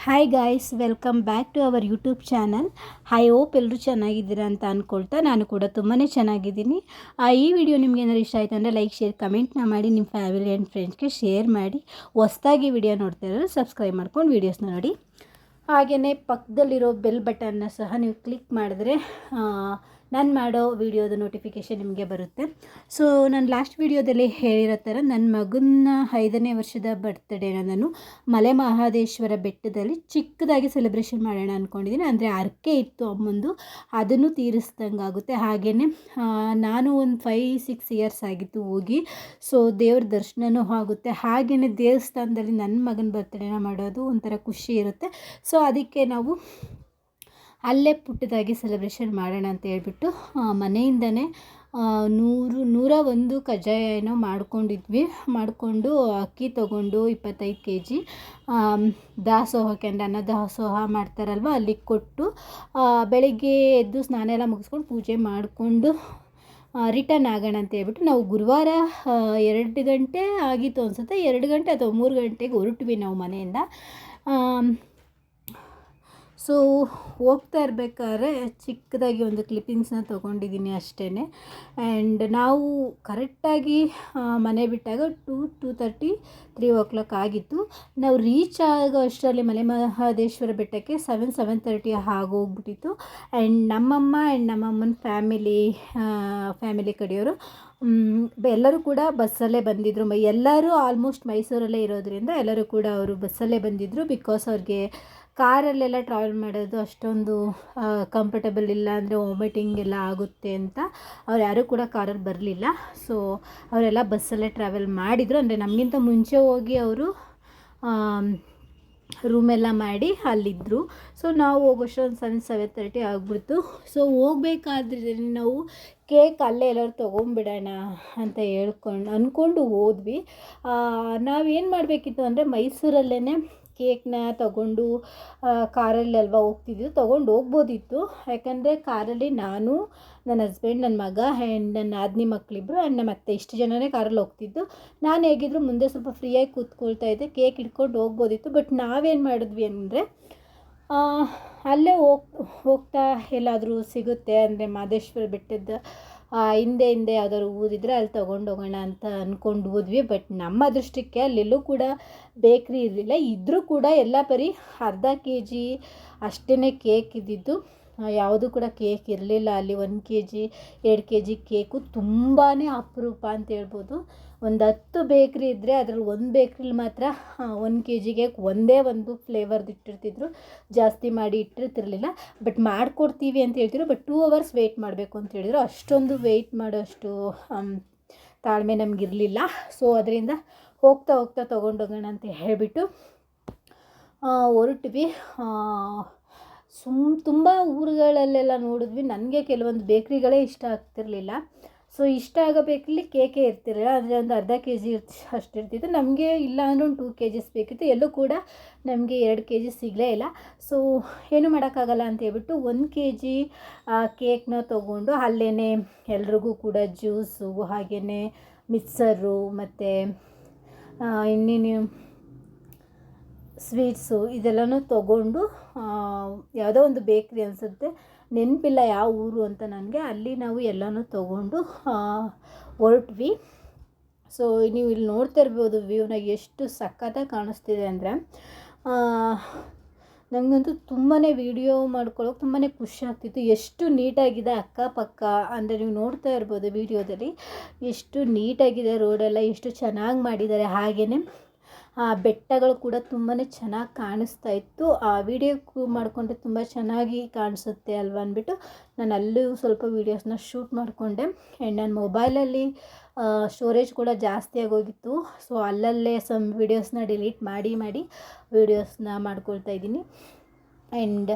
Hi guys, welcome back to our YouTube channel. I hope ಎಲ್ಲರೂ ಚೆನ್ನಾಗಿದ್ದೀರಾ ಅಂತ ಅಂದ್ಕೊಳ್ತಾ ನಾನು ಕೂಡ ತುಂಬಾ ಚೆನ್ನಾಗಿದ್ದೀನಿ. ಈ ವಿಡಿಯೋ ನಿಮ್ಗೆ ಏನಾದ್ರು ಇಷ್ಟ ಆಯಿತು ಅಂದರೆ ಲೈಕ್, ಶೇರ್, ಕಮೆಂಟ್ನ ಮಾಡಿ ನಿಮ್ಮ ಫ್ಯಾಮಿಲಿ ಆ್ಯಂಡ್ ಫ್ರೆಂಡ್ಸ್ಗೆ ಶೇರ್ ಮಾಡಿ. ಹೊಸ್ದಾಗಿ ವಿಡಿಯೋ ನೋಡ್ತಾ ಇರೋರು ಸಬ್ಸ್ಕ್ರೈಬ್ ಮಾಡ್ಕೊಂಡು ವೀಡಿಯೋಸ್ನ ನೋಡಿ. ಹಾಗೆಯೇ ಪಕ್ಕದಲ್ಲಿರೋ ಬೆಲ್ ಬಟನ್ನ ಸಹ ನೀವು ಕ್ಲಿಕ್ ಮಾಡಿದ್ರೆ ನಾನು ಮಾಡೋ ವಿಡಿಯೋದ ನೋಟಿಫಿಕೇಷನ್ ನಿಮಗೆ ಬರುತ್ತೆ. ಸೊ ನಾನು ಲಾಸ್ಟ್ ವಿಡಿಯೋದಲ್ಲಿ ಹೇಳಿರೋ ಥರ ನನ್ನ ಮಗನ 5ನೇ ವರ್ಷದ ಬರ್ತ್ಡೇನ ನಾನು ಮಲೆ ಮಹದೇಶ್ವರ ಬೆಟ್ಟದಲ್ಲಿ ಚಿಕ್ಕದಾಗಿ ಸೆಲೆಬ್ರೇಷನ್ ಮಾಡೋಣ ಅಂದ್ಕೊಂಡಿದ್ದೀನಿ. ಅಂದರೆ ಹರಕೆ ಇತ್ತು ಅಮ್ಮಂದು, ಅದನ್ನು ತೀರಿಸ್ದಂಗೆ ಆಗುತ್ತೆ. ಹಾಗೆಯೇ ನಾನು ಒಂದು 5-6 ಇಯರ್ಸ್ ಆಗಿತ್ತು ಹೋಗಿ. ಸೊ ದೇವ್ರ ದರ್ಶನವೂ ಆಗುತ್ತೆ. ಹಾಗೆಯೇ ದೇವಸ್ಥಾನದಲ್ಲಿ ನನ್ನ ಮಗನ ಬರ್ತ್ಡೇನ ಮಾಡೋದು ಒಂಥರ ಖುಷಿ ಇರುತ್ತೆ. ಸೊ ಅದಕ್ಕೆ ನಾವು ಅಲ್ಲೇ ಪುಟ್ಟದಾಗಿ ಸೆಲೆಬ್ರೇಷನ್ ಮಾಡೋಣ ಅಂತ ಹೇಳ್ಬಿಟ್ಟು ಮನೆಯಿಂದನೇ 101 ಕಜ್ಜಾಯ ಏನೋ ಮಾಡಿಕೊಂಡು ಅಕ್ಕಿ ತೊಗೊಂಡು 25 kg ದಾಸೋಹಕ್ಕೆ, ಅಂದರೆ ಅನ್ನ ದಾಸೋಹ ಮಾಡ್ತಾರಲ್ವ, ಅಲ್ಲಿಗೆ ಕೊಟ್ಟು ಬೆಳಗ್ಗೆ ಎದ್ದು ಸ್ನಾನ ಎಲ್ಲ ಮುಗಿಸ್ಕೊಂಡು ಪೂಜೆ ಮಾಡಿಕೊಂಡು ರಿಟರ್ನ್ ಆಗೋಣ ಅಂತ ಹೇಳ್ಬಿಟ್ಟು ನಾವು ಗುರುವಾರ 2 ಗಂಟೆ ಆಗಿತ್ತು ಅನಿಸುತ್ತೆ, 2 ಗಂಟೆ ಅಥವಾ 3 ಗಂಟೆಗೆ ಹೊರಟ್ವಿ ನಾವು ಮನೆಯಿಂದ. ಸೊ ಹೋಗ್ತಾ ಇರಬೇಕಾದ್ರೆ ಚಿಕ್ಕದಾಗಿ ಒಂದು ಕ್ಲಿಪ್ಪಿಂಗ್ಸ್ನ ತೊಗೊಂಡಿದ್ದೀನಿ ಅಷ್ಟೇ. ಆ್ಯಂಡ್ ನಾವು ಕರೆಕ್ಟಾಗಿ ಮನೆ ಬಿಟ್ಟಾಗ 2:30, 3 ಆಗಿತ್ತು. ನಾವು ರೀಚ್ ಆಗೋ ಅಷ್ಟರಲ್ಲಿ ಮಲೆ ಮಹದೇಶ್ವರ ಬೆಟ್ಟಕ್ಕೆ 7:30 ಆಗೋಗ್ಬಿಟ್ಟಿತ್ತು. ಆ್ಯಂಡ್ ನಮ್ಮಮ್ಮ ಆ್ಯಂಡ್ ನಮ್ಮಮ್ಮನ ಫ್ಯಾಮಿಲಿ ಕಡೆಯವರು ಎಲ್ಲರೂ ಕೂಡ ಬಸ್ಸಲ್ಲೇ ಬಂದಿದ್ದರು. ಎಲ್ಲರೂ ಆಲ್ಮೋಸ್ಟ್ ಮೈಸೂರಲ್ಲೇ ಇರೋದ್ರಿಂದ ಎಲ್ಲರೂ ಕೂಡ ಅವರು ಬಸ್ಸಲ್ಲೇ ಬಂದಿದ್ದರು. ಬಿಕಾಸ್ ಅವ್ರಿಗೆ ಕಾರಲ್ಲೆಲ್ಲ ಟ್ರಾವೆಲ್ ಮಾಡೋದು ಅಷ್ಟೊಂದು ಕಂಫರ್ಟಬಲ್ ಇಲ್ಲ, ಅಂದರೆ ವಾಮಿಟಿಂಗ್ ಎಲ್ಲ ಆಗುತ್ತೆ ಅಂತ ಅವ್ರು ಯಾರೂ ಕೂಡ ಕಾರಲ್ಲಿ ಬರಲಿಲ್ಲ. ಸೊ ಅವರೆಲ್ಲ ಬಸ್ಸಲ್ಲೇ ಟ್ರಾವೆಲ್ ಮಾಡಿದರು. ಅಂದರೆ ನಮಗಿಂತ ಮುಂಚೆ ಹೋಗಿ ಅವರು ರೂಮೆಲ್ಲ ಮಾಡಿ ಅಲ್ಲಿದ್ದರು. ಸೊ ನಾವು ಹೋಗೋಷ್ಟೊಂದು 7:30 ಆಗಿಬಿಡ್ತು. ಸೊ ಹೋಗ್ಬೇಕಾದ್ರೆ ನಾವು ಕೇಕ್ ಅಲ್ಲೇ ಎಲ್ಲರೂ ತೊಗೊಂಬಿಡೋಣ ಅಂತ ಅಂದ್ಕೊಂಡು ಹೋದ್ವಿ. ನಾವೇನು ಮಾಡಬೇಕಿತ್ತು ಅಂದರೆ ಮೈಸೂರಲ್ಲೇ ಕೇಕ್ನ ತೊಗೊಂಡು ಕಾರಲ್ಲಿ ಅಲ್ವಾ ಹೋಗ್ತಿದ್ದು, ತೊಗೊಂಡು ಹೋಗ್ಬೋದಿತ್ತು. ಯಾಕಂದರೆ ಕಾರಲ್ಲಿ ನಾನು, ನನ್ನ ಹಸ್ಬೆಂಡ್, ನನ್ನ ಮಗ ಆ್ಯಂಡ್ ನನ್ನ ನಾದಿನಿ ಮಕ್ಕಳಿಬ್ರು ಆ್ಯಂಡ್ ನಮ್ಮ ಅತ್ತೆ, ಇಷ್ಟು ಜನನೇ ಕಾರಲ್ಲಿ ಹೋಗ್ತಿದ್ದು. ನಾನು ಹೇಗಿದ್ರು ಮುಂದೆ ಸ್ವಲ್ಪ ಫ್ರೀಯಾಗಿ ಕೂತ್ಕೊಳ್ತಾ ಇದ್ದೆ, ಕೇಕ್ ಇಟ್ಕೊಂಡು ಹೋಗ್ಬೋದಿತ್ತು. ಬಟ್ ನಾವೇನು ಮಾಡಿದ್ವಿ ಅಂದರೆ ಅಲ್ಲೇ ಹೋಗ್ತಾ ಎಲ್ಲಾದರೂ ಸಿಗುತ್ತೆ, ಅಂದರೆ ಮಹದೇಶ್ವರ ಬೆಟ್ಟದ ಹಿಂದೆ ಯಾವುದಾದ್ರು ಊರಿದ್ರೆ ಅಲ್ಲಿ ತೊಗೊಂಡೋಗೋಣ ಅಂತ ಅಂದ್ಕೊಂಡು ಹೋದ್ವಿ. ಬಟ್ ನಮ್ಮ ಅದೃಷ್ಟಕ್ಕೆ ಅಲ್ಲೆಲ್ಲೂ ಕೂಡ ಬೇಕ್ರಿ ಇರಲಿಲ್ಲ. ಇದ್ದರೂ ಕೂಡ ಎಲ್ಲ ಬರೀ ಅರ್ಧ kg ಅಷ್ಟೇ ಕೇಕ್ ಇದ್ದಿದ್ದು, ಯಾವುದೂ ಕೂಡ ಕೇಕ್ ಇರಲಿಲ್ಲ ಅಲ್ಲಿ. 1 kg 2 kg ಕೇಕು ತುಂಬಾ ಅಪರೂಪ ಅಂತ ಹೇಳ್ಬೋದು. ಒಂದು 10 ಬೇಕ್ರಿ ಇದ್ದರೆ ಅದರಲ್ಲಿ ಒಂದು ಬೇಕ್ರಿಲಿ ಮಾತ್ರ 1 kg ಕೇಕ್ ಒಂದೇ ಒಂದು ಫ್ಲೇವರ್ದು ಇಟ್ಟಿರ್ತಿದ್ರು, ಜಾಸ್ತಿ ಮಾಡಿ ಇಟ್ಟಿರ್ತಿರ್ಲಿಲ್ಲ. ಬಟ್ ಮಾಡಿಕೊಡ್ತೀವಿ ಅಂತ ಹೇಳ್ತಿದ್ರು. ಬಟ್ 2 hours ವೆಯ್ಟ್ ಮಾಡಬೇಕು ಅಂತ ಹೇಳಿದ್ರು. ಅಷ್ಟೊಂದು ವೆಯ್ಟ್ ಮಾಡೋಷ್ಟು ತಾಳ್ಮೆ ನಮಗಿರಲಿಲ್ಲ. ಸೊ ಅದರಿಂದ ಹೋಗ್ತಾ ತೊಗೊಂಡೋಗೋಣ ಅಂತ ಹೇಳಿಬಿಟ್ಟು ಹೊರಟ್ವಿ. ತುಂಬ ಊರುಗಳಲ್ಲೆಲ್ಲ ನೋಡಿದ್ವಿ. ನನಗೆ ಕೆಲವೊಂದು ಬೇಕ್ರಿಗಳೇ ಇಷ್ಟ ಆಗ್ತಿರಲಿಲ್ಲ. ಸೊ ಇಷ್ಟ ಆಗೋ ಬೇಕ್ರಿಲಿ ಕೇಕೇ ಇರ್ತಿರಲಿಲ್ಲ. ಅಂದರೆ ಒಂದು ಅರ್ಧ kg ಅಷ್ಟು ಇರ್ತಿತ್ತು. ನಮಗೆ ಇಲ್ಲ ಅಂದರೆ ಒಂದು 2 kgs ಬೇಕಿತ್ತು. ಎಲ್ಲೂ ಕೂಡ ನಮಗೆ 2 kg ಸಿಗಲೇ ಇಲ್ಲ. ಸೊ ಏನು ಮಾಡೋಕ್ಕಾಗಲ್ಲ ಅಂತ ಹೇಳ್ಬಿಟ್ಟು 1 kg ಕೇಕ್ನ ತೊಗೊಂಡು ಅಲ್ಲೇ ಎಲ್ರಿಗೂ ಕೂಡ ಜ್ಯೂಸು, ಹಾಗೆಯೇ ಮಿಕ್ಸರು ಮತ್ತು ಇನ್ನೇನು ಸ್ವೀಟ್ಸು ಇದೆಲ್ಲನೂ ತೊಗೊಂಡು ಯಾವುದೋ ಒಂದು ಬೇಕ್ರಿ ಅನಿಸುತ್ತೆ, ನೆನಪಿಲ್ಲ ಯಾವ ಊರು ಅಂತ ನನಗೆ, ಅಲ್ಲಿ ನಾವು ಎಲ್ಲನೂ ತೊಗೊಂಡು ಹೊರಟ್ವಿ. ಸೊ ನೀವು ಇಲ್ಲಿ ನೋಡ್ತಾ ಇರ್ಬೋದು ವ್ಯೂನ ಎಷ್ಟು ಸಖತ್ತಾಗಿ ಕಾಣಿಸ್ತಿದೆ ಅಂದರೆ. ನನಗಂತೂ ತುಂಬಾ ವೀಡಿಯೋ ಮಾಡ್ಕೊಳ್ಳೋಕೆ ತುಂಬಾ ಖುಷಿ ಆಗ್ತಿತ್ತು. ಎಷ್ಟು ನೀಟಾಗಿದೆ ಅಕ್ಕಪಕ್ಕ, ಅಂದರೆ ನೀವು ನೋಡ್ತಾ ಇರ್ಬೋದು ವೀಡಿಯೋದಲ್ಲಿ ಎಷ್ಟು ನೀಟಾಗಿದೆ ರೋಡೆಲ್ಲ, ಎಷ್ಟು ಚೆನ್ನಾಗಿ ಮಾಡಿದ್ದಾರೆ. ಹಾಗೆಯೇ ಬೆಟ್ಟಗಳು ಕೂಡ ತುಂಬಾ ಚೆನ್ನಾಗಿ ಕಾಣಿಸ್ತಾ ಇತ್ತು. ಆ ವಿಡಿಯೋ ಮಾಡಿಕೊಂಡ್ರೆ ತುಂಬ ಚೆನ್ನಾಗಿ ಕಾಣಿಸುತ್ತೆ ಅಲ್ವ ಅಂದ್ಬಿಟ್ಟು ನಾನು ಅಲ್ಲೂ ಸ್ವಲ್ಪ ವೀಡಿಯೋಸ್ನ ಶೂಟ್ ಮಾಡಿಕೊಂಡೆ. ಆ್ಯಂಡ್ ನನ್ನ ಮೊಬೈಲಲ್ಲಿ ಸ್ಟೋರೇಜ್ ಕೂಡ ಜಾಸ್ತಿ ಆಗೋಗಿತ್ತು. ಸೊ ಅಲ್ಲಲ್ಲೇ ಸಮ್ ವೀಡಿಯೋಸ್ನ ಡಿಲೀಟ್ ಮಾಡಿ ವೀಡಿಯೋಸ್ನ ಮಾಡ್ಕೊಳ್ತಾ ಇದ್ದೀನಿ. ಆ್ಯಂಡ್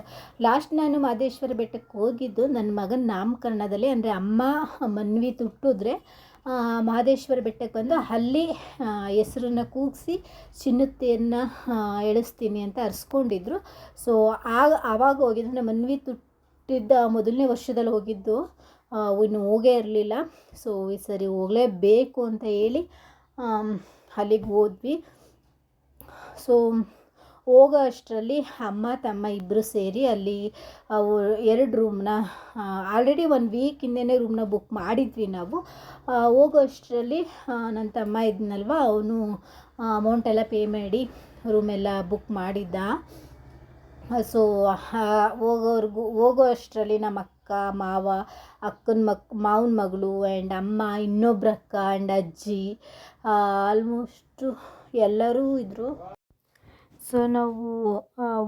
ಲಾಸ್ಟ್ ನಾನು ಮಹದೇಶ್ವರ ಬೆಟ್ಟಕ್ಕೆ ಹೋಗಿದ್ದು ನನ್ನ ಮಗನ ನಾಮಕರಣದಲ್ಲಿ. ಅಂದರೆ ಅಮ್ಮ ಮನ್ವಿ ತುಟ್ಟಿದ್ರೆ ಮಹದೇಶ್ವರ ಬೆಟ್ಟಕ್ಕೆ ಬಂದು ಅಲ್ಲಿ ಹೆಸರನ್ನು ಕೂಗಿಸಿ ಚಿನ್ನದ ತೇರನ್ನ ಎಳಿಸ್ತೀನಿ ಅಂತ ಅರ್ಸ್ಕೊಂಡಿದ್ರು. ಸೊ ಆವಾಗ ಹೋಗಿದ್ದು. ನಮ್ಮ ಮನ್ವಿ ತುಟ್ಟಿದ್ದ ಮೊದಲನೇ ವರ್ಷದಲ್ಲಿ ಹೋಗಿದ್ದು, ಇನ್ನು ಹೋಗೇ ಇರಲಿಲ್ಲ. ಸೊ ಈ ಸರಿ ಹೋಗಲೇಬೇಕು ಅಂತ ಹೇಳಿ ಅಲ್ಲಿಗೆ ಹೋದ್ವಿ. ಸೊ ಹೋಗೋ ಅಷ್ಟರಲ್ಲಿ ಅಮ್ಮ ತಮ್ಮ ಇಬ್ಬರು ಸೇರಿ ಅಲ್ಲಿ ಅವು 2 ರೂಮ್ನ ಆಲ್ರೆಡಿ 1 ವೀಕ್ ಹಿಂದೆಯೇ ರೂಮ್ನ ಬುಕ್ ಮಾಡಿದ್ವಿ ನಾವು. ಹೋಗೋ ಅಷ್ಟರಲ್ಲಿ ನನ್ನ ತಮ್ಮ ಇದ್ನಲ್ವ, ಅವನು ಅಮೌಂಟೆಲ್ಲ ಪೇ ಮಾಡಿ ರೂಮೆಲ್ಲ ಬುಕ್ ಮಾಡಿದ್ದ. ಸೊ ಹೋಗೋ ಅಷ್ಟರಲ್ಲಿ ನಮ್ಮ ಅಕ್ಕ, ಮಾವ, ಮಾವನ ಮಗಳು ಆ್ಯಂಡ್ ಅಮ್ಮ, ಇನ್ನೊಬ್ರು ಅಕ್ಕ ಆ್ಯಂಡ್ ಅಜ್ಜಿ, ಆಲ್ಮೋಸ್ಟು ಎಲ್ಲರೂ ಇದ್ದರು. ಸೊ ನಾವು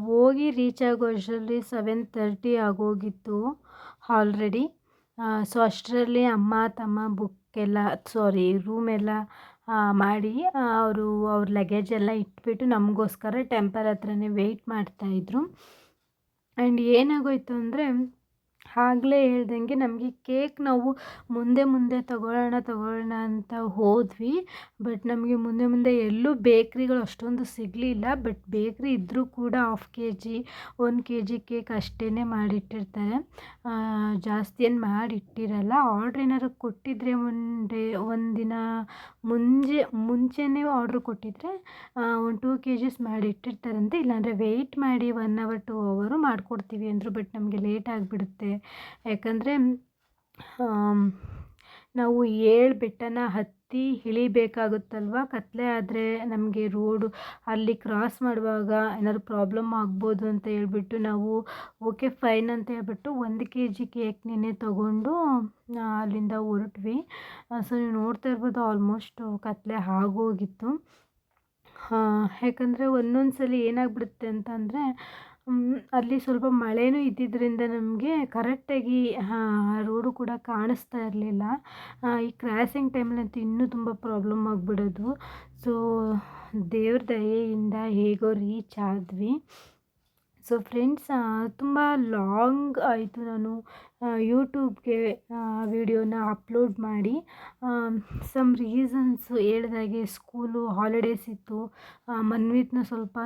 ಹೋಗಿ ರೀಚ್ ಆಗೋ ಅಷ್ಟರಲ್ಲಿ 7:30 ಆಗೋಗಿತ್ತು ಆಲ್ರೆಡಿ. ಸೊ ಅಷ್ಟರಲ್ಲಿ ಅಮ್ಮ ತಮ್ಮ ರೂಮೆಲ್ಲ ಮಾಡಿ ಅವ್ರ ಲಗೇಜ್ ಎಲ್ಲ ಇಟ್ಬಿಟ್ಟು ನಮಗೋಸ್ಕರ ಟೆಂಪಲ್ ಹತ್ರನೇ ವೆಯ್ಟ್ ಮಾಡ್ತಾಯಿದ್ರು. ಆ್ಯಂಡ್ ಏನಾಗೋಯ್ತು ಅಂದರೆ, ಆಗಲೇ ಹೇಳ್ದಂಗೆ ನಮಗೆ ಕೇಕ್ ನಾವು ಮುಂದೆ ತಗೊಳ್ಳೋಣ ಅಂತ ಹೋದ್ವಿ. ಬಟ್ ನಮಗೆ ಮುಂದೆ ಎಲ್ಲೂ ಬೇಕ್ರಿಗಳು ಅಷ್ಟೊಂದು ಸಿಗಲಿಲ್ಲ. ಬಟ್ ಬೇಕ್ರಿ ಇದ್ದರೂ ಕೂಡ 1/2 kg 1 kg ಕೇಕ್ ಅಷ್ಟೇ ಮಾಡಿಟ್ಟಿರ್ತಾರೆ, ಜಾಸ್ತಿ ಏನು ಮಾಡಿಟ್ಟಿರಲ್ಲ. ಆರ್ಡ್ರ್ ಏನಾದ್ರು ಕೊಟ್ಟಿದ್ರೆ ಒಂದಿನ ಮುಂಚೆನೇ ಆರ್ಡ್ರ್ ಕೊಟ್ಟಿದ್ರೆ 1-2 kgs ಮಾಡಿಟ್ಟಿರ್ತಾರಂತೆ. ಇಲ್ಲಾಂದರೆ ವೆಯ್ಟ್ ಮಾಡಿ 1 hour 2 hour ಮಾಡಿಕೊಡ್ತೀವಿ ಅಂದರು. ಬಟ್ ನಮಗೆ ಲೇಟ್ ಆಗಿಬಿಡುತ್ತೆ, ಯಾಕಂದರೆ ನಾವು 7 ಬೆಟ್ಟನ ಹತ್ತಿ ಇಳಿಬೇಕಾಗುತ್ತಲ್ವ. ಕತ್ಲೆ ಆದರೆ ನಮಗೆ ರೋಡು ಅಲ್ಲಿ ಕ್ರಾಸ್ ಮಾಡುವಾಗ ಏನಾದ್ರು ಪ್ರಾಬ್ಲಮ್ ಆಗ್ಬೋದು ಅಂತ ಹೇಳ್ಬಿಟ್ಟು ನಾವು ಓಕೆ ಫೈನ್ ಅಂತ ಹೇಳ್ಬಿಟ್ಟು 1 kg ಕೇಕ್ನೇ ತೊಗೊಂಡು ಅಲ್ಲಿಂದ ಹೊರಟ್ವಿ. ಸೊ ನೀವು ನೋಡ್ತಾ ಇರ್ಬೋದು, ಆಲ್ಮೋಸ್ಟ್ ಕತ್ಲೆ ಆಗೋಗಿತ್ತು. ಯಾಕಂದರೆ ಒಂದೊಂದು ಸಲ ಏನಾಗ್ಬಿಡುತ್ತೆ ಅಂತಂದರೆ, ಅಲ್ಲಿ ಸ್ವಲ್ಪ ಮಳೆನೂ ಇದ್ದಿದ್ದರಿಂದ ನಮಗೆ ಕರೆಕ್ಟಾಗಿ ರೋಡು ಕೂಡ ಕಾಣಿಸ್ತಾ ಇರಲಿಲ್ಲ. ಈ ಕ್ರಾಸಿಂಗ್ ಟೈಮಲ್ಲಂತೂ ಇನ್ನೂ ತುಂಬ ಪ್ರಾಬ್ಲಮ್ ಆಗಿಬಿಡೋದು. ಸೊ ದೇವ್ರ ದಯೆಯಿಂದ ಹೇಗೋ ರೀಚ್ ಆದ್ವಿ. ಸೊ ಫ್ರೆಂಡ್ಸ್, ತುಂಬ ಲಾಂಗ್ ಆಯಿತು ನಾನು ಯೂಟ್ಯೂಬ್ಗೆ ವಿಡಿಯೋನ ಅಪ್ಲೋಡ್ ಮಾಡಿ. ಸಮ್ ರೀಸನ್ಸು ಹೇಳ್ದಾಗೆ ಸ್ಕೂಲು ಹಾಲಿಡೇಸ್ ಇತ್ತು. ಮನ್ವಿತ್ನ ಸ್ವಲ್ಪ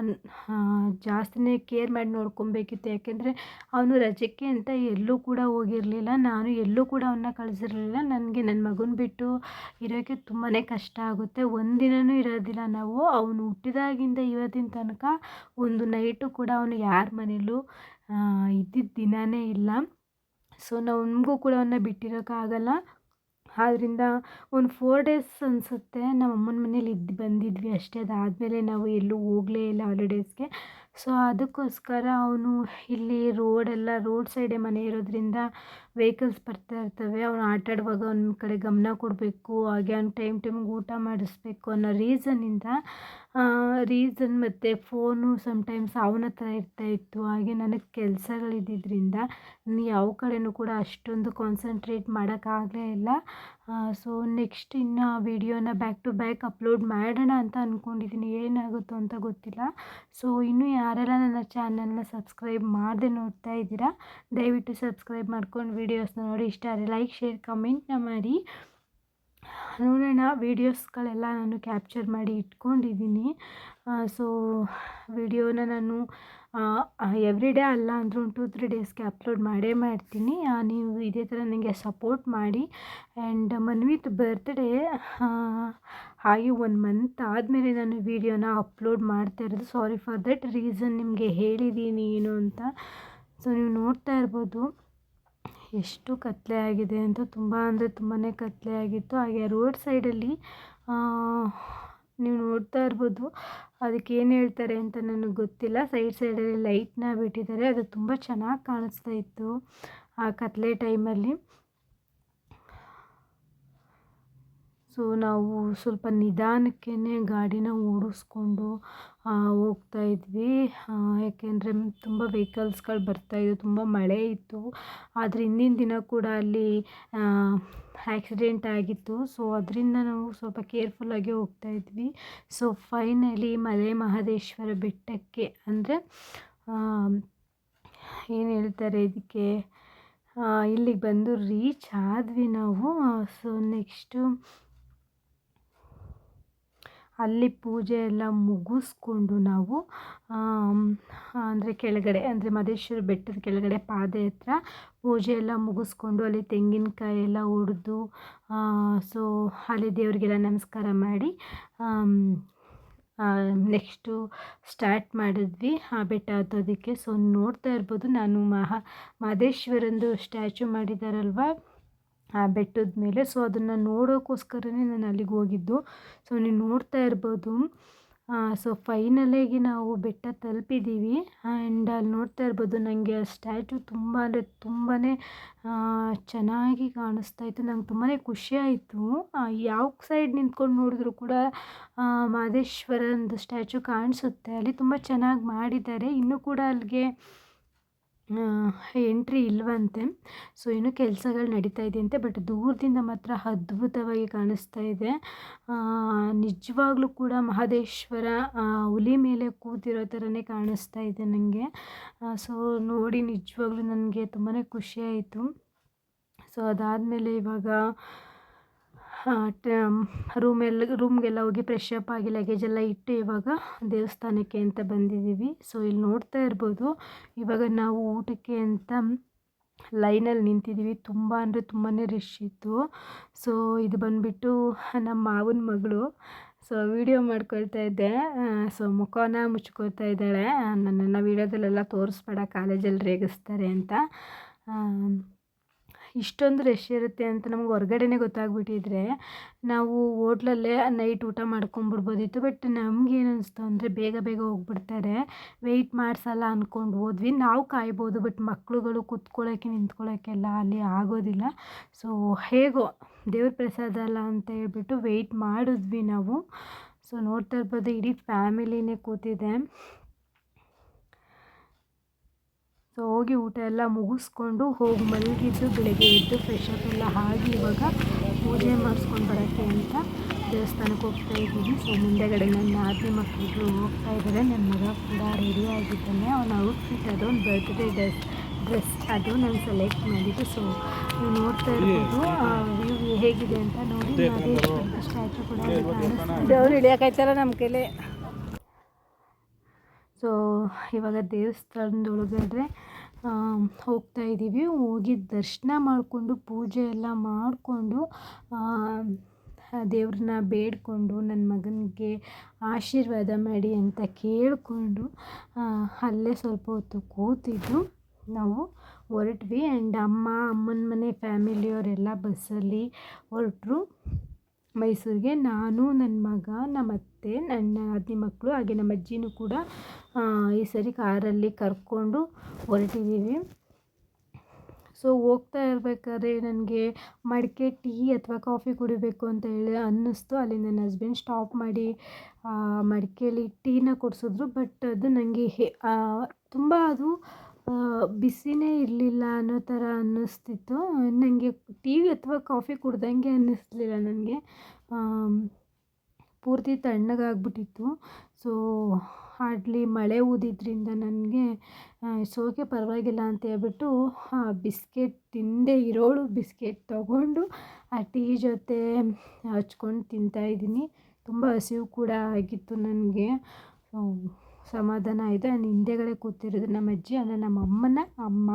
ಜಾಸ್ತಿನೇ ಕೇರ್ ಮಾಡಿ ನೋಡ್ಕೊಬೇಕಿತ್ತು. ಯಾಕೆಂದರೆ ಅವನು ರಜಕ್ಕೆ ಅಂತ ಎಲ್ಲೂ ಕೂಡ ಹೋಗಿರಲಿಲ್ಲ, ನಾನು ಎಲ್ಲೂ ಕೂಡ ಅವನ್ನ ಕಳಿಸಿರಲಿಲ್ಲ. ನನಗೆ ನನ್ನ ಮಗನ ಬಿಟ್ಟು ಇರೋಕ್ಕೆ ತುಂಬಾ ಕಷ್ಟ ಆಗುತ್ತೆ. ಒಂದಿನವೂ ಇರೋದಿಲ್ಲ ನಾವು. ಅವನು ಹುಟ್ಟಿದಾಗಿಂದ ಇವತ್ತಿನ ತನಕ ಒಂದು ನೈಟು ಕೂಡ ಅವನು ಯಾರ ಮನೇಲೂ ಇದ್ದಿದ್ದ ದಿನವೇ ಇಲ್ಲ. ಸೊ ನಮಗೂ ಕೂಡ ಅವನ್ನ ಬಿಟ್ಟಿರೋಕ್ಕಾಗಲ್ಲ. ಆದ್ದರಿಂದ ಒಂದು 4 days ಅನಿಸುತ್ತೆ ನಮ್ಮ ಅಮ್ಮನ ಮನೇಲಿ ಬಂದಿದ್ವಿ ಅಷ್ಟೇ. ಅದಾದಮೇಲೆ ನಾವು ಎಲ್ಲೂ ಹೋಗಲೇ ಇಲ್ಲ ಹಾಲಿಡೇಸ್ಗೆ. ಸೊ ಅದಕ್ಕೋಸ್ಕರ ಅವನು ಇಲ್ಲಿ ರೋಡ್ ಸೈಡೇ ಮನೆ ಇರೋದ್ರಿಂದ ವೆಹಿಕಲ್ಸ್ ಬರ್ತಾ ಇರ್ತವೆ. ಅವನು ಆಟಾಡುವಾಗ ಒಂದು ಕಡೆ ಗಮನ ಕೊಡಬೇಕು, ಹಾಗೆ ಅವ್ನು ಟೈಮ್ಗೆ ಊಟ ಮಾಡಿಸ್ಬೇಕು ಅನ್ನೋ ರೀಸನ್ನಿಂದ ಮತ್ತು ಫೋನು ಸಮ್ಟೈಮ್ಸ್ ಅವನ ಹತ್ರ ಇರ್ತಾಯಿತ್ತು. ಹಾಗೆ ನನಗೆ ಕೆಲಸಗಳಿದ್ದಿದ್ದರಿಂದ ಯಾವ ಕಡೆಯೂ ಕೂಡ ಅಷ್ಟೊಂದು ಕಾನ್ಸಂಟ್ರೇಟ್ ಮಾಡೋಕ್ಕಾಗಲೇ ಇಲ್ಲ. ಸೊ ನೆಕ್ಸ್ಟ್ ಇನ್ನು ಆ ವಿಡಿಯೋನ ಬ್ಯಾಕ್ ಟು ಬ್ಯಾಕ್ ಅಪ್ಲೋಡ್ ಮಾಡೋಣ ಅಂತ ಅಂದ್ಕೊಂಡಿದ್ದೀನಿ. ಏನಾಗುತ್ತೋ ಅಂತ ಗೊತ್ತಿಲ್ಲ. ಸೊ ಇನ್ನೂ ಯಾರೆಲ್ಲ ನನ್ನ ಚಾನಲ್ನ ಸಬ್ಸ್ಕ್ರೈಬ್ ಮಾಡದೆ ನೋಡ್ತಾ ಇದ್ದೀರಾ, ದಯವಿಟ್ಟು ಸಬ್ಸ್ಕ್ರೈಬ್ ಮಾಡ್ಕೊಂಡು ವೀಡಿಯೋಸ್ನ ನೋಡಿ. ಇಷ್ಟ ಆದರೆ ಲೈಕ್, ಶೇರ್, ಕಮೆಂಟ್ನ ಮಾಡಿ. ನೋಡೋಣ, ವೀಡಿಯೋಸ್ಗಳೆಲ್ಲ ನಾನು ಕ್ಯಾಪ್ಚರ್ ಮಾಡಿ ಇಟ್ಕೊಂಡಿದ್ದೀನಿ. ಸೊ ವಿಡಿಯೋನ ನಾನು ಎವ್ರಿ ಡೇ ಅಲ್ಲ ಅಂದರೂ ಒಂದು 2-3 ಡೇಸ್ಗೆ ಅಪ್ಲೋಡ್ ಮಾಡೇ ಮಾಡ್ತೀನಿ. ನೀವು ಇದೇ ಥರ ನನಗೆ ಸಪೋರ್ಟ್ ಮಾಡಿ. ಆ್ಯಂಡ್ ಮನ್ವಿತ್ ಬರ್ತ್ಡೇ ಹಾಗೆ 1 ಮಂತ್ ಆದಮೇಲೆ ನಾನು ವಿಡಿಯೋನ ಅಪ್ಲೋಡ್ ಮಾಡ್ತಾ ಇರೋದು. Sorry for that. ರೀಸನ್ ನಿಮಗೆ ಹೇಳಿದ್ದೀನಿ ಏನು ಅಂತ. ಸೊ ನೀವು ನೋಡ್ತಾ ಇರ್ಬೋದು ಎಷ್ಟು ಕತ್ಲೆ ಆಗಿದೆ ಅಂತ. ತುಂಬ ಅಂದರೆ ತುಂಬಾ ಕತ್ಲೆ ಆಗಿತ್ತು. ಹಾಗೆ ರೋಡ್ ಸೈಡಲ್ಲಿ ನೀವು ನೋಡ್ತಾ ಇರ್ಬೋದು, ಅದಕ್ಕೆ ಏನು ಹೇಳ್ತಾರೆ ಅಂತ ನನಗೆ ಗೊತ್ತಿಲ್ಲ, ಸೈಡಲ್ಲಿ ಲೈಟ್ನ ಬಿಟ್ಟಿದ್ದಾರೆ. ಅದು ತುಂಬ ಚೆನ್ನಾಗಿ ಕಾಣಿಸ್ತಾ ಇತ್ತು ಆ ಕತ್ಲೆ ಟೈಮಲ್ಲಿ. ಸೊ ನಾವು ಸ್ವಲ್ಪ ನಿಧಾನಕ್ಕೇ ಗಾಡಿನ ಓಡಿಸ್ಕೊಂಡು ಹೋಗ್ತಾ ಇದ್ವಿ. ಯಾಕೆಂದರೆ ತುಂಬ ವೆಹಿಕಲ್ಸ್ಗಳು ಬರ್ತಾಯಿದ್ವು, ತುಂಬ ಮಳೆ ಇತ್ತು. ಆದರೆ ಹಿಂದಿನ ದಿನ ಕೂಡ ಅಲ್ಲಿ ಆಕ್ಸಿಡೆಂಟ್ ಆಗಿತ್ತು. ಸೊ ಅದರಿಂದ ನಾವು ಸ್ವಲ್ಪ ಕೇರ್ಫುಲ್ಲಾಗಿ ಹೋಗ್ತಾ ಇದ್ವಿ. ಸೊ ಫೈನಲಿ ಮಲೆ ಮಹದೇಶ್ವರ ಬೆಟ್ಟಕ್ಕೆ, ಅಂದರೆ ಏನು ಹೇಳ್ತಾರೆ ಇದಕ್ಕೆ, ಇಲ್ಲಿಗೆ ಬಂದು ರೀಚ್ ಆದ್ವಿ ನಾವು. ಸೊ ನೆಕ್ಸ್ಟು ಅಲ್ಲಿ ಪೂಜೆ ಎಲ್ಲ ಮುಗಿಸ್ಕೊಂಡು ನಾವು ಅಂದರೆ ಕೆಳಗಡೆ, ಅಂದರೆ ಮಹದೇಶ್ವರ ಬೆಟ್ಟದ ಕೆಳಗಡೆ ಪಾದಯಾತ್ರ ಪೂಜೆ ಎಲ್ಲ ಮುಗಿಸ್ಕೊಂಡು ಅಲ್ಲಿ ತೆಂಗಿನಕಾಯಿ ಎಲ್ಲ ಒಡೆದು ಸೊ ಅಲ್ಲಿ ದೇವರಿಗೆಲ್ಲ ನಮಸ್ಕಾರ ಮಾಡಿ ನೆಕ್ಸ್ಟು ಸ್ಟಾರ್ಟ್ ಮಾಡಿದ್ವಿ ಆ ಬೆಟ್ಟ ಹತ್ತೋದಕ್ಕೆ. ಸೊ ನೋಡ್ತಾ ಇರ್ಬೋದು, ನಾನು ಮಹದೇಶ್ವರಂದು ಸ್ಟ್ಯಾಚು ಮಾಡಿದ್ದಾರಲ್ವ ಆ ಬೆಟ್ಟದ ಮೇಲೆ, ಸೊ ಅದನ್ನು ನೋಡೋಕ್ಕೋಸ್ಕರನೇ ನಾನು ಅಲ್ಲಿಗೆ ಹೋಗಿದ್ದು. ಸೊ ನೀವು ನೋಡ್ತಾ ಇರ್ಬೋದು. ಸೊ ಫೈನಲಾಗಿ ನಾವು ಬೆಟ್ಟ ತಲುಪಿದ್ದೀವಿ. ಆ್ಯಂಡ್ ಅಲ್ಲಿ ನೋಡ್ತಾ ಇರ್ಬೋದು, ನನಗೆ ಆ ಸ್ಟ್ಯಾಚು ತುಂಬ ಅಂದರೆ ತುಂಬಾ ಚೆನ್ನಾಗಿ ಕಾಣಿಸ್ತಾ ಇತ್ತು. ನಂಗೆ ತುಂಬಾ ಖುಷಿ ಆಯಿತು. ಯಾವ ಸೈಡ್ ನಿಂತ್ಕೊಂಡು ನೋಡಿದ್ರು ಕೂಡ ಮಹದೇಶ್ವರಂದು ಸ್ಟ್ಯಾಚು ಕಾಣಿಸುತ್ತೆ. ಅಲ್ಲಿ ತುಂಬ ಚೆನ್ನಾಗಿ ಮಾಡಿದ್ದಾರೆ. ಇನ್ನೂ ಕೂಡ ಅಲ್ಲಿಗೆ ಎಂಟ್ರಿ ಇಲ್ವಂತೆ. ಸೊ ಇನ್ನೂ ಕೆಲಸಗಳು ನಡೀತಾ ಇದೆಯಂತೆ. ಬಟ್ ದೂರದಿಂದ ಮಾತ್ರ ಅದ್ಭುತವಾಗಿ ಕಾಣಿಸ್ತಾ ಇದೆ. ನಿಜವಾಗ್ಲೂ ಕೂಡ ಮಹದೇಶ್ವರ ಹುಲಿ ಮೇಲೆ ಕೂತಿರೋ ಥರನೇ ಕಾಣಿಸ್ತಾ ಇದೆ ನನಗೆ. ಸೊ ನೋಡಿ ನಿಜವಾಗ್ಲೂ ನನಗೆ ತುಂಬಾ ಖುಷಿಯಾಯಿತು. ಸೊ ಅದಾದಮೇಲೆ ಇವಾಗ ರೂಮ್ಗೆಲ್ಲ ಹೋಗಿ ಫ್ರೆಶ್ ಅಪ್ ಆಗಿ ಲಗೇಜೆಲ್ಲ ಇಟ್ಟು ಇವಾಗ ದೇವಸ್ಥಾನಕ್ಕೆ ಅಂತ ಬಂದಿದ್ದೀವಿ. ಸೊ ಇಲ್ಲಿ ನೋಡ್ತಾ ಇರ್ಬೋದು, ಇವಾಗ ನಾವು ಊಟಕ್ಕೆ ಅಂತ ಲೈನಲ್ಲಿ ನಿಂತಿದ್ದೀವಿ. ತುಂಬ ಅಂದರೆ ತುಂಬಾ ರಶ್ ಇತ್ತು. ಸೊ ಇದು ಬಂದುಬಿಟ್ಟು ನಮ್ಮ ಮಾವನ ಮಗಳು. ಸೊ ವೀಡಿಯೋ ಮಾಡ್ಕೊಳ್ತಾ ಇದ್ದೆ. ಸೊ ಮುಖನ ಮುಚ್ಕೊಳ್ತಾ ಇದ್ದಾಳೆ. ನನ್ನನ್ನು ವೀಡಿಯೋದಲ್ಲೆಲ್ಲ ತೋರಿಸ್ಬೇಡ, ಕಾಲೇಜಲ್ಲಿ ರೇಗಿಸ್ತಾರೆ ಅಂತ. ಇಷ್ಟೊಂದು ರಶ್ ಇರುತ್ತೆ ಅಂತ ನಮ್ಗೆ ಹೊರ್ಗಡೆನೇ ಗೊತ್ತಾಗ್ಬಿಟ್ಟಿದ್ರೆ ನಾವು ಹೋಟ್ಲಲ್ಲೇ ನೈಟ್ ಊಟ ಮಾಡ್ಕೊಂಬಿಡ್ಬೋದಿತ್ತು. ಬಟ್ ನಮಗೇನು ಅನಿಸ್ತು ಅಂದರೆ ಬೇಗ ಬೇಗ ಹೋಗ್ಬಿಡ್ತಾರೆ, ವೆಯ್ಟ್ ಮಾಡಿಸಲ್ಲ ಅಂದ್ಕೊಂಡು ಹೋದ್ವಿ. ನಾವು ಕಾಯ್ಬೋದು, ಬಟ್ ಮಕ್ಳುಗಳು ಕೂತ್ಕೊಳ್ಳೋಕ್ಕೆ ನಿಂತ್ಕೊಳ್ಳೋಕ್ಕೆಲ್ಲ ಅಲ್ಲಿ ಆಗೋದಿಲ್ಲ. ಸೊ ಹೇಗೋ ದೇವ್ರ ಪ್ರಸಾದ ಅಲ್ಲ ಅಂತ ಹೇಳ್ಬಿಟ್ಟು ವೆಯ್ಟ್ ಮಾಡಿದ್ವಿ ನಾವು. ಸೊ ನೋಡ್ತಾ ಇರ್ಬೋದು, ಇಡೀ ಫ್ಯಾಮಿಲಿನೇ ಕೂತಿದೆ. ಸೊ ಹೋಗಿ ಊಟ ಎಲ್ಲ ಮುಗಿಸ್ಕೊಂಡು ಹೋಗಿ ಮಲಗಿದ್ದು, ಬೆಳಗ್ಗೆ ಎದ್ದು ಫ್ರೆಶ್ ಅಪ್ ಎಲ್ಲ ಆಗಿ ಇವಾಗ ಪೂಜೆ ಮಾಡಿಸ್ಕೊಂಡು ಬರೋಕ್ಕೆ ಅಂತ ದೇವಸ್ಥಾನಕ್ಕೆ ಹೋಗ್ತಾ ಇದ್ದೀವಿ. ಸೊ ಮುಂದೆಗಡೆ ನನ್ನ ನಾದಿನಿ ಮಕ್ಕಳು ಹೋಗ್ತಾ ಇದ್ದಾರೆ. ನನ್ನ ಮಗ ಕೂಡ ರೆಡಿ ಆಗಿದ್ದಾನೆ. ಅವನ ಔಟ್ಫಿಟ್ ಅದು ಒಂದು ಬರ್ತ್ಡೇ ಡ್ರೆಸ್ ಅದು ನಾನು ಸೆಲೆಕ್ಟ್ ಮಾಡಿದ್ದು. ಸೊ ನೀವು ನೋಡ್ತಾ ಇರ್ಬೋದು ವ್ಯೂ ಹೇಗಿದೆ ಅಂತ ನೋಡಿ. ಮಹದೇಶ್ವರದ ಸ್ಟ್ಯಾಚು ಕೂಡ ದೇವ್ರು ಹಿಡಿಯೋಕ್ಕಾಯ್ತಲ್ಲ ನಮ್ಮ ಕೈಲೇ. ಸೊ ಇವಾಗ ದೇವಸ್ಥಾನದೊಳಗಡೆ ಹೋಗ್ತಾ ಇದ್ದೀವಿ. ಹೋಗಿ ದರ್ಶನ ಮಾಡಿಕೊಂಡು ಪೂಜೆ ಎಲ್ಲ ಮಾಡಿಕೊಂಡು ದೇವ್ರನ್ನ ಬೇಡಿಕೊಂಡು ನನ್ನ ಮಗನಿಗೆ ಆಶೀರ್ವಾದ ಮಾಡಿ ಅಂತ ಕೇಳಿಕೊಂಡು ಅಲ್ಲೇ ಸ್ವಲ್ಪ ಹೊತ್ತು ಕೂತಿದ್ದು ನಾವು ಹೊರಟ್ವಿ. ಆ್ಯಂಡ್ ಅಮ್ಮನ ಮನೆ ಫ್ಯಾಮಿಲಿಯವರೆಲ್ಲ ಬಸ್ಸಲ್ಲಿ ಹೊರಟರು ಮೈಸೂರಿಗೆ. ನಾನು, ನನ್ನ ಮಗ, ನಮ್ಮ ಅತ್ತೆ, ನನ್ನ ನಾದಿನಿ ಮಕ್ಕಳು ಹಾಗೆ ನಮ್ಮ ಅಜ್ಜಿನೂ ಕೂಡ ಈ ಸರಿ ಕಾರಲ್ಲಿ ಕರ್ಕೊಂಡು ಹೊರಟಿದ್ದೀವಿ. ಸೊ ಹೋಗ್ತಾ ಇರಬೇಕಾದ್ರೆ ನನಗೆ ಮಡಿಕೆ ಟೀ ಅಥವಾ ಕಾಫಿ ಕುಡಿಬೇಕು ಅಂತ ಹೇಳಿ ಅನ್ನಿಸ್ತು. ಅಲ್ಲಿ ನನ್ನ ಹಸ್ಬೆಂಡ್ ಸ್ಟಾಪ್ ಮಾಡಿ ಮಡಿಕೆಯಲ್ಲಿ ಟೀನ ಕೊಡಿಸಿದ್ರು. ಬಟ್ ಅದು ನನಗೆ ತುಂಬ ಅದು ಬಿಸಿನೇ ಇರಲಿಲ್ಲ ಅನ್ನೋ ಥರ ಅನ್ನಿಸ್ತಿತ್ತು. ನನಗೆ ಟೀ ಅಥವಾ ಕಾಫಿ ಕುಡ್ದಂಗೆ ಅನ್ನಿಸ್ಲಿಲ್ಲ. ನನಗೆ ಪೂರ್ತಿ ತಣ್ಣಗಾಗ್ಬಿಟ್ಟಿತ್ತು. ಸೊ ಅಲ್ಲಿ ಮಳೆ ಊದಿದ್ರಿಂದ ನನಗೆ ಸೋಕೆ ಪರವಾಗಿಲ್ಲ ಅಂತ ಹೇಳ್ಬಿಟ್ಟು ಬಿಸ್ಕೆಟ್ ತಿಂದೇ ಇರೋಳು ಬಿಸ್ಕೆಟ್ ತೊಗೊಂಡು ಆ ಟೀ ಜೊತೆ ಹಚ್ಕೊಂಡು ತಿಂತಾಯಿದ್ದೀನಿ. ತುಂಬ ಹಸಿವು ಕೂಡ ಆಗಿತ್ತು ನನಗೆ. ಸಮಾಧಾನ ಆಯಿತು. ಆ್ಯಂಡ್ ಹಿಂದೆಗಡೆ ಕೂತಿರೋದು ನಮ್ಮ ಅಜ್ಜಿ, ಅಂದರೆ ನಮ್ಮ ಅಮ್ಮ.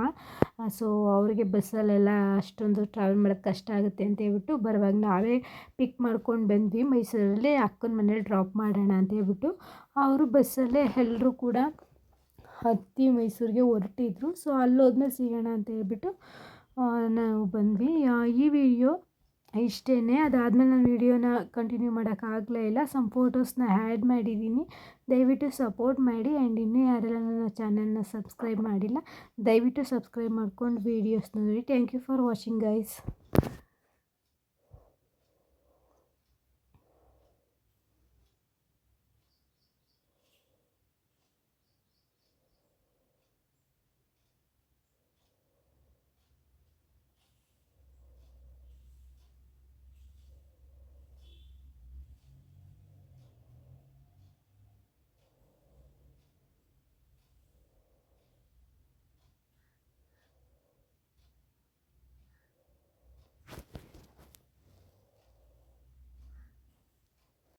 ಸೊ ಅವರಿಗೆ ಬಸ್ಸಲ್ಲೆಲ್ಲ ಅಷ್ಟೊಂದು ಟ್ರಾವೆಲ್ ಮಾಡೋದು ಕಷ್ಟ ಆಗುತ್ತೆ ಅಂತ ಹೇಳ್ಬಿಟ್ಟು ಬರುವಾಗ ನಾವೇ ಪಿಕ್ ಮಾಡ್ಕೊಂಡು ಬಂದ್ವಿ. ಮೈಸೂರಲ್ಲಿ ಅಕ್ಕನ ಮನೇಲಿ ಡ್ರಾಪ್ ಮಾಡೋಣ ಅಂತ ಹೇಳ್ಬಿಟ್ಟು ಅವರು ಬಸ್ಸಲ್ಲೇ ಎಲ್ಲರೂ ಕೂಡ ಹತ್ತಿ ಮೈಸೂರಿಗೆ ಹೊರಟಿದ್ರು. ಸೊ ಅಲ್ಲೋದ್ಮೇಲೆ ಸಿಗೋಣ ಅಂತ ಹೇಳ್ಬಿಟ್ಟು ನಾವು ಬಂದ್ವಿ. ಈ ವಿಡಿಯೋ ಇಷ್ಟೇ. ಅದಾದಮೇಲೆ ನಾನು ವೀಡಿಯೋನ ಕಂಟಿನ್ಯೂ ಮಾಡೋಕ್ಕಾಗಲೇ ಇಲ್ಲ. ಸಮ್ ಫೋಟೋಸ್ನ ಆ್ಯಡ್ ಮಾಡಿದ್ದೀನಿ, ದಯವಿಟ್ಟು ಸಪೋರ್ಟ್ ಮಾಡಿ. ಆ್ಯಂಡ್ ಇನ್ನೂ ಯಾರೆಲ್ಲ ನನ್ನ ಚಾನಲ್ನ ಸಬ್ಸ್ಕ್ರೈಬ್ ಮಾಡಿಲ್ಲ ದಯವಿಟ್ಟು ಸಬ್ಸ್ಕ್ರೈಬ್ ಮಾಡ್ಕೊಂಡು ವೀಡಿಯೋಸ್ನ ನೋಡಿ. Thank you for watching guys.